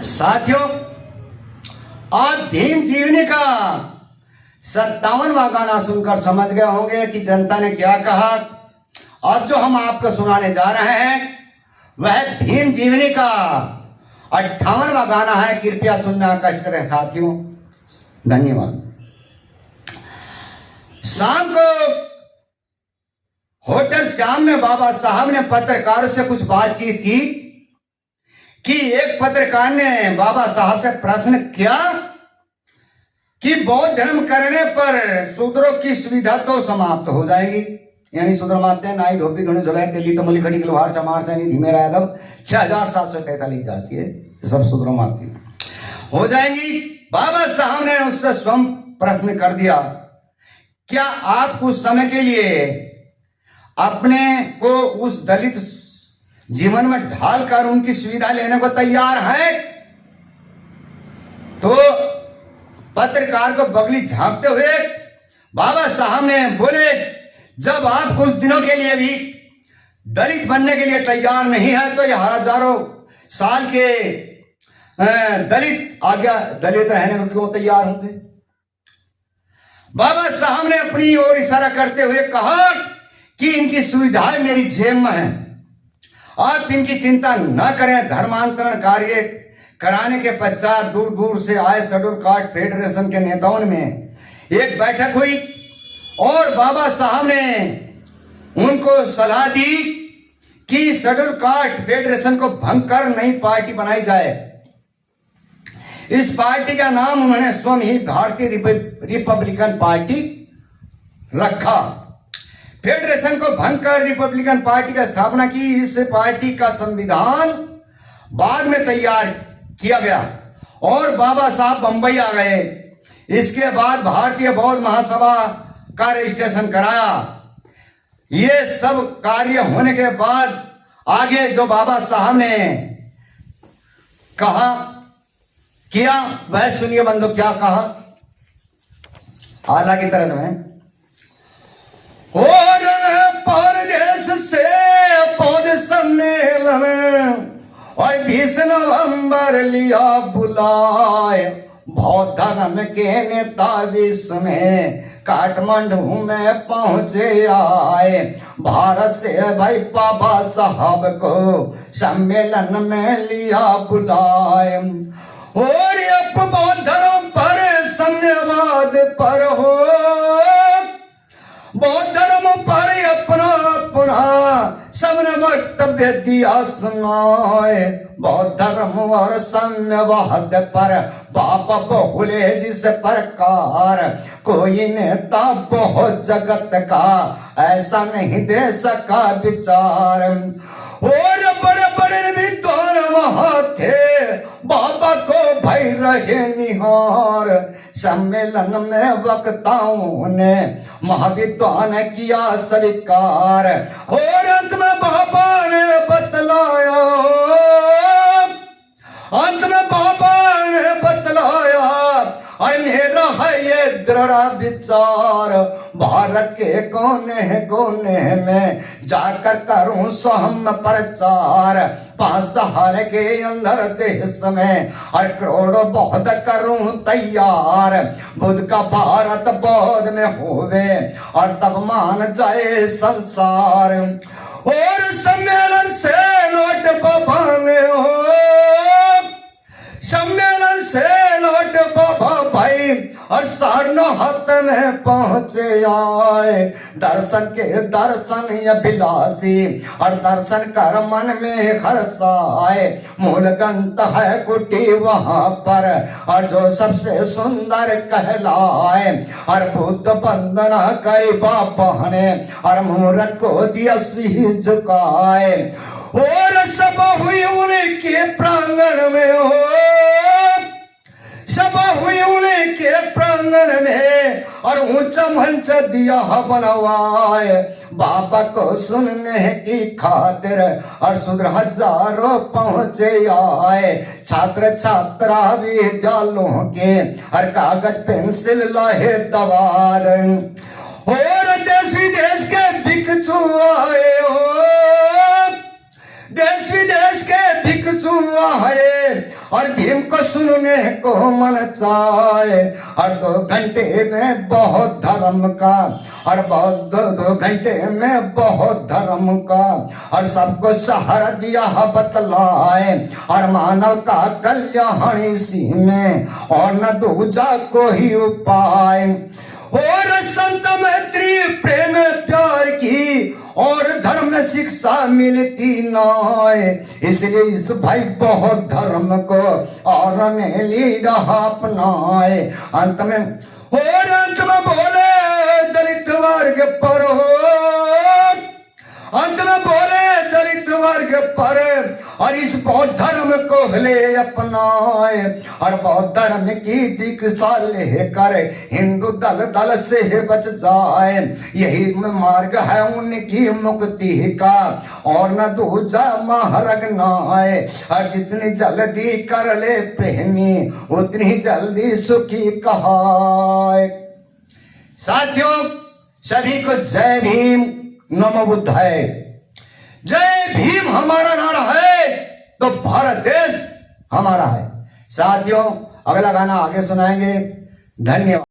साथियों, आप भीम जीवनी का 57वां गाना सुनकर समझ गए होंगे कि जनता ने क्या कहा। अब जो हम आपको सुनाने जा रहे हैं वह भीम जीवनी का 58वां गाना है। कृपया सुनना कष्ट करें साथियों। धन्यवाद। शाम को होटल श्याम में बाबा साहब ने पत्रकारों से कुछ बातचीत की कि एक पत्रकार ने बाबा साहब से प्रश्न किया कि बौद्ध धर्म करने पर शूद्रों की सुविधा तो समाप्त हो जाएगी। यानी शूद्र मानते हैं नाई धोबी धुने झुलाए दिल्ली तमली खड़ी गलवार चमार सैनी धीमे यादव 6743 जाती है, सब शूद्र मानती हो जाएंगी। बाबा साहब ने उससे स्वयं प्रश्न कर दिया, क्या आप कुछ समय के लिए अपने को उस दलित जीवन में ढालकर उनकी सुविधा लेने को तैयार है? तो पत्रकार को बगली झांकते हुए बाबा साहब ने बोले, जब आप कुछ दिनों के लिए भी दलित बनने के लिए तैयार नहीं है तो यह हजारों साल के दलित आज्ञा दलित रहने को तैयार होंगे। बाबा साहब ने अपनी ओर इशारा करते हुए कहा कि इनकी सुविधाएं मेरी जेब में है, आप इनकी चिंता न करें। धर्मांतरण कार्य कराने के पश्चात दूर दूर से आए शेड्यूल कास्ट फेडरेशन के नेताओं में एक बैठक हुई और बाबा साहब ने उनको सलाह दी कि शेड्यूल कास्ट फेडरेशन को भंग कर नई पार्टी बनाई जाए। इस पार्टी का नाम उन्होंने स्वयं ही भारतीय रिपब्लिकन पार्टी रखा। फेडरेशन को भंग कर रिपब्लिकन पार्टी की स्थापना की। इस पार्टी का संविधान बाद में तैयार किया गया और बाबा साहब बंबई आ गए। इसके बाद भारतीय बौद्ध महासभा का रजिस्ट्रेशन कराया। ये सब कार्य होने के बाद आगे जो बाबा साहब ने कहा किया वह सुनिए बंधु। क्या कहा? आला की तरह में और परदेश से पौध सम्मेलन और 20 नवंबर लिया बुलाए। बौद्ध धर्म के नेता विश्व में काठमांडू में पहुंचे आए। भारत से भाई बाबा साहब को सम्मेलन में लिया बुलाए। और अब बौद्ध धर्म पर साम्यवाद पर हो, बौद्ध धर्म पर अपना अपना सबने वक्तव्य दिया सुनाए। बौद्ध धर्म और साम्यवाद पर बाबा बोले जिस प्रकार कोई नेता बहुत जगत का ऐसा नहीं दे सका विचार। और बड़े बड़े विद्वान वहां थे, बाबा को भय रहे निहार। सम्मेलन में वक्ताओं ने महाविद्वान किया स्वीकार और अंत में बाबा ने बतलाया, अंत में बाबा ने बतलाया और मेरा है ये दृढ़ विचार, भारत के कोने कोने में जाकर करूं स्वयं प्रचार। 5 साल के अंदर देश में और करोड़ों बौद्ध करूं तैयार। बुद्ध का भारत बौद्ध में होवे और तब मान जाए संसार। और सम्मेलन से लौट बने हो, सम्मेलन से लौट बाबा भाई और सारनाथ में पहुंचे आए। दर्शन के दर्शन अभिलाषी और दर्शन कर मन में हर्ष आए। मूल गंत है कुटी वहां पर और जो सबसे सुंदर कहलाए। और बुद्ध वंदना कई बाबा ने और मूर्त को दिया शीश झुकाए। और सब हुई उनके प्रांगण में हो, सभा हुई उनके प्रांगण में और ऊंचा मंच दिया बनवाए। बाबा को सुनने की खातिर और शूद्र हजारों पहुंचे आए। छात्र छात्रा विद्यालयों के और कागज पेंसिल लाए दवार। और देश विदेश के भिक्षु आए हो, देश विदेश के भिक्षु आए और भीम को सुनने को मन चाहे, और 2 घंटे में बहुत धर्म का, और बहुत 2 घंटे में बहुत धर्म का, और सबको सहारा दिया बतलाए, और मानव का कल्याण इसी में, और न दूजा कोई उपाय। और संत मैत्री प्रेम प्यार की, और धर्म शिक्षा मिलती नाय, इसलिए इस भाई बहुत धर्म को और ने लीडा अपनाए। अंत में बोले दलित वर्ग पर हो, अंत में बोले दलित वर्ग पर, और इस बौद्ध धर्म को ले अपनाए, और बौद्ध धर्म की दीक्षा लेकर हिंदू दल दल से बच जाए। यही मार्ग है उनकी मुक्ति का, और न दूजा मार्ग नाए। और जितनी जल्दी कर ले प्रेमी, उतनी जल्दी सुखी कहाए। साथियों, सभी को जय भीम, नमो बुद्धाय। जय भीम हमारा नारा है तो भारत देश हमारा है। साथियों, अगला गाना आगे सुनाएंगे। धन्यवाद।